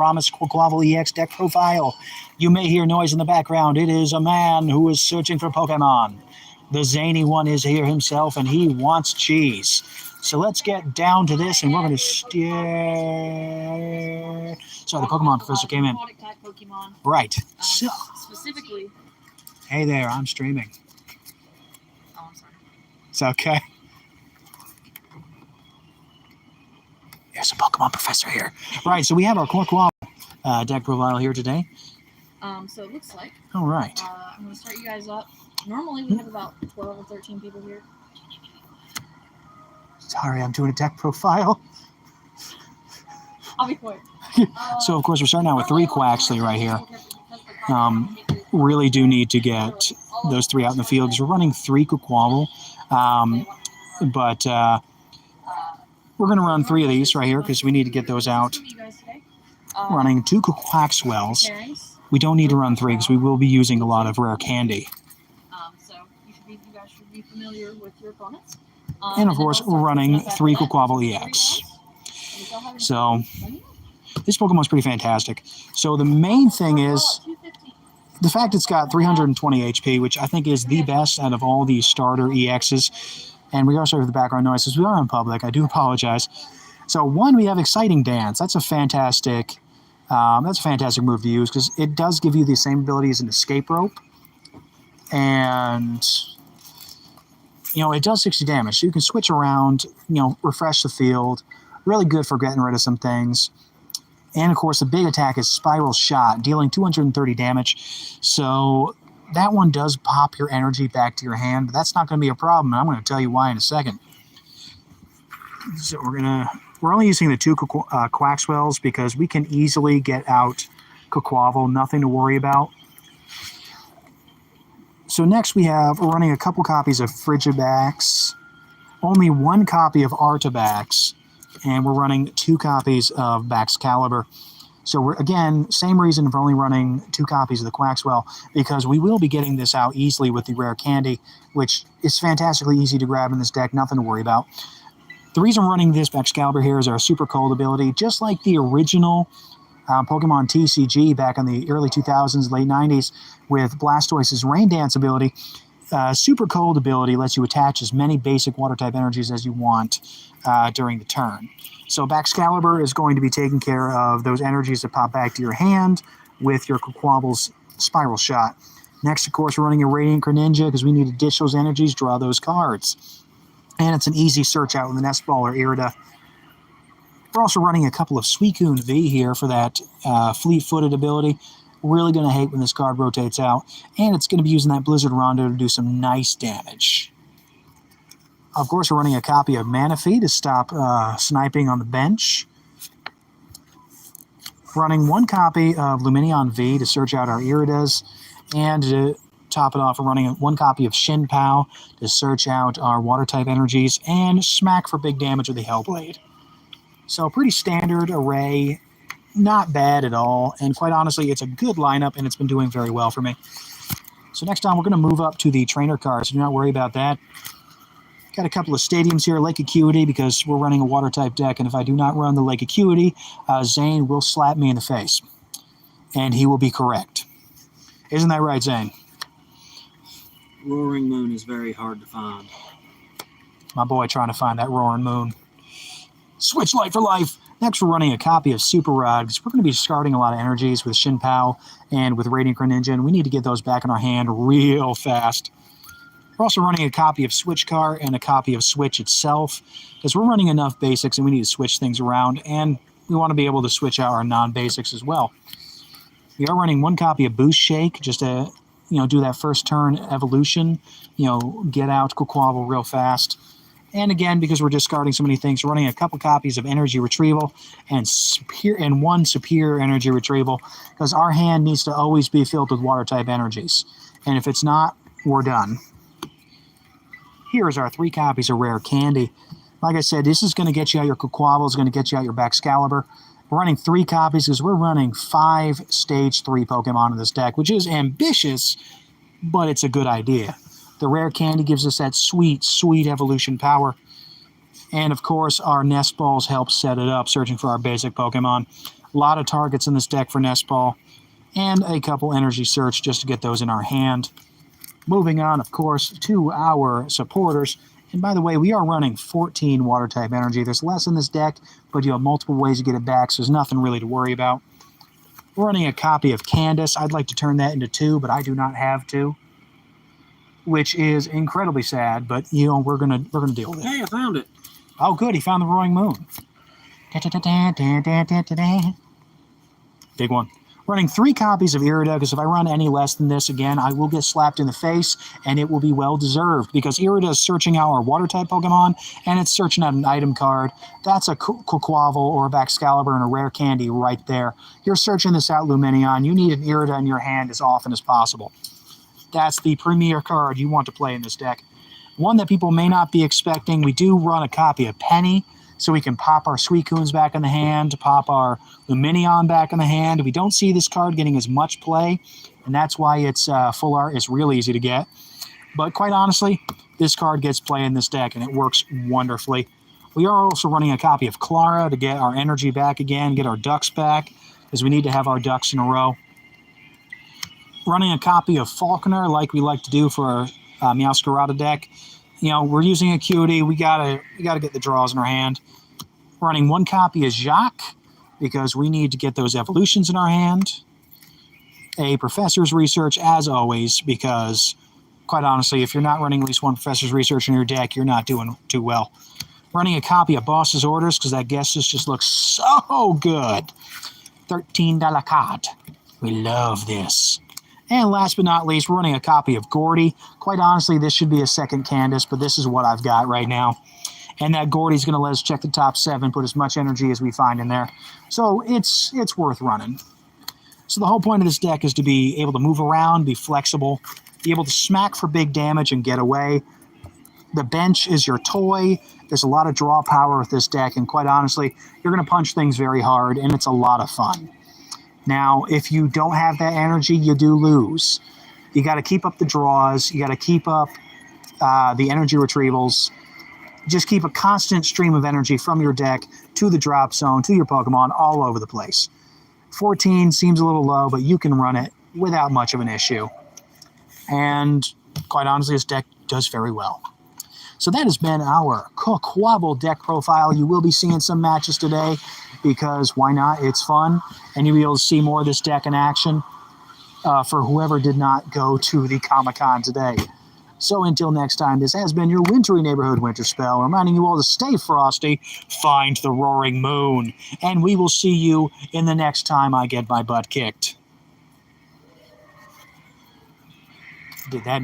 promised Quaquaval EX deck profile. You may hear noise in the background. It is a man who is searching for Pokemon. The zany one is here himself, and he wants cheese. So let's get down to this, and we're going to steer. Sorry, the Pokemon professor came in. Pokemon. Right. So, specifically. Hey there, I'm streaming. Oh, I'm sorry. It's okay. There's a Pokemon professor here. Right, so we have our Quaquaval deck profile here today. So it looks like. All right. I'm going to start you guys up. Normally we have about 12 or 13 people here. Sorry, I'm doing a deck profile. I'll be quick. So, of course, we're starting out with 3 Quaxley right here. Really do need to get those 3 out in the field because we're running 3 Quaquaval. But we're going to run 3 of these right here because we need to get those out. Running 2 Quaxwells. We don't need to run 3 because we will be using a lot of rare candy. So you guys should be familiar with your opponents. And of course, we're running 3 Quaquaval EX. So this Pokemon's pretty fantastic. So the main thing is the fact it's got 320 HP, which I think is the best out of all these starter EXs. And we also have the background noises. We are in public. I do apologize. So one, we have Exciting Dance. That's a fantastic move to use because it does give you the same ability as an Escape Rope. And it does 60 damage. So you can switch around, refresh the field. Really good for getting rid of some things. And, of course, the big attack is Spiral Shot, dealing 230 damage. So that one does pop your energy back to your hand, but that's not going to be a problem. I'm going to tell you why in a second. So we're only using the 2 Quaxwells because we can easily get out Quaquaval, nothing to worry about. So next we're running a couple copies of Frigibax, only 1 copy of Artabax, and we're running 2 copies of Baxcalibur. So we're, again, same reason for only running 2 copies of the Quaxwell, because we will be getting this out easily with the rare candy, which is fantastically easy to grab in this deck, nothing to worry about. The reason we're running this Baxcalibur here is our Super Cold ability, just like the original Pokemon TCG back in the early 2000s, late 90s, with Blastoise's Rain Dance ability. Super Cold ability lets you attach as many basic water-type energies as you want during the turn. So Baxcalibur is going to be taking care of those energies that pop back to your hand with your Quaquaval's Spiral Shot. Next, of course, we're running a Radiant Greninja because we need to ditch those energies, draw those cards. And it's an easy search out with an S-Ball or Irida. We're also running a couple of Suicune V here for that fleet-footed ability. Really going to hate when this card rotates out. And it's going to be using that Blizzard Rondo to do some nice damage. Of course, we're running a copy of Manaphy to stop sniping on the bench. Running 1 copy of Lumineon V to search out our Iridas. And to top it off, we're running 1 copy of Shin Pao to search out our water-type energies. And Smack for big damage with the Hellblade. So pretty standard array. Not bad at all, and quite honestly, it's a good lineup, and it's been doing very well for me. So next time, we're going to move up to the trainer cards, so do not worry about that. Got a couple of stadiums here, Lake Acuity, because we're running a water-type deck, and if I do not run the Lake Acuity, Zane will slap me in the face, and he will be correct. Isn't that right, Zane? Roaring Moon is very hard to find. My boy trying to find that Roaring Moon. Switch Light for Life! Next, we're running a copy of Super Rod, because we're going to be discarding a lot of energies with Shin Pao and with Radiant Greninja, and we need to get those back in our hand real fast. We're also running a copy of Switch Car and a copy of Switch itself, because we're running enough basics and we need to switch things around, and we want to be able to switch out our non-basics as well. We are running 1 copy of Boost Shake, just to do that first turn evolution, get out Quaquaval real fast. And again, because we're discarding so many things, we're running a couple copies of Energy Retrieval and 1 Superior Energy Retrieval, because our hand needs to always be filled with water-type energies. And if it's not, we're done. Here is our 3 copies of Rare Candy. Like I said, this is going to get you out your Quaquaval, it's going to get you out your Baxcalibur. We're running 3 copies because we're running 5 Stage 3 Pokemon in this deck, which is ambitious, but it's a good idea. The Rare Candy gives us that sweet, sweet evolution power. And of course, our nest balls help set it up, searching for our basic Pokemon. A lot of targets in this deck for nest ball, and a couple energy search just to get those in our hand. Moving on, of course, to our supporters. And by the way, we are running 14 water type energy. There's less in this deck, but you have multiple ways to get it back, so there's nothing really to worry about. We're running a copy of Candace. I'd like to turn that into 2, but I do not have 2, which is incredibly sad. But you know, we're gonna deal with it. Hey, I found it. Oh, good, he found the roaring moon. Big one. Running 3 copies of Irida, because if I run any less than this again, I will get slapped in the face, and it will be well deserved, because Irida is searching out our water-type Pokemon, and it's searching out an item card. That's a Quaquaval or a Baxcalibur and a rare candy right there. You're searching this out, Luminion. You need an Irida in your hand as often as possible. That's the premier card you want to play in this deck. One that people may not be expecting, we do run a copy of Penny, so we can pop our Suicunes back in the hand, pop our Luminion back in the hand. We don't see this card getting as much play, and that's why it's full art. It's real easy to get. But quite honestly, this card gets play in this deck, and it works wonderfully. We are also running a copy of Clara to get our energy back again, get our ducks back, because we need to have our ducks in a row. Running a copy of Falconer, like we like to do for our Meowscarada deck. You know, we're using Acuity. We gotta get the draws in our hand. Running 1 copy of Jacques, because we need to get those evolutions in our hand. A Professor's Research, as always, because, quite honestly, if you're not running at least 1 Professor's Research in your deck, you're not doing too well. Running a copy of Boss's Orders, because that guest just looks so good. $13 card. We love this. And last but not least, we're running a copy of Gordy. Quite honestly, this should be a second Candace, but this is what I've got right now. And that Gordy's going to let us check the top 7, put as much energy as we find in there. So it's worth running. So the whole point of this deck is to be able to move around, be flexible, be able to smack for big damage and get away. The bench is your toy. There's a lot of draw power with this deck, and quite honestly, you're going to punch things very hard, and it's a lot of fun. Now, if you don't have that energy, you do lose. You got to keep up the draws. You got to keep up the energy retrievals. Just keep a constant stream of energy from your deck to the drop zone, to your Pokemon, all over the place. 14 seems a little low, but you can run it without much of an issue. And quite honestly, this deck does very well. So that has been our Quaquaval deck profile. You will be seeing some matches today, because why not? It's fun, and you'll be able to see more of this deck in action for whoever did not go to the Comic-Con today. So until next time, this has been your wintry neighborhood winter spell, reminding you all to stay frosty, find the roaring moon, and we will see you in the next time I get my butt kicked. Did that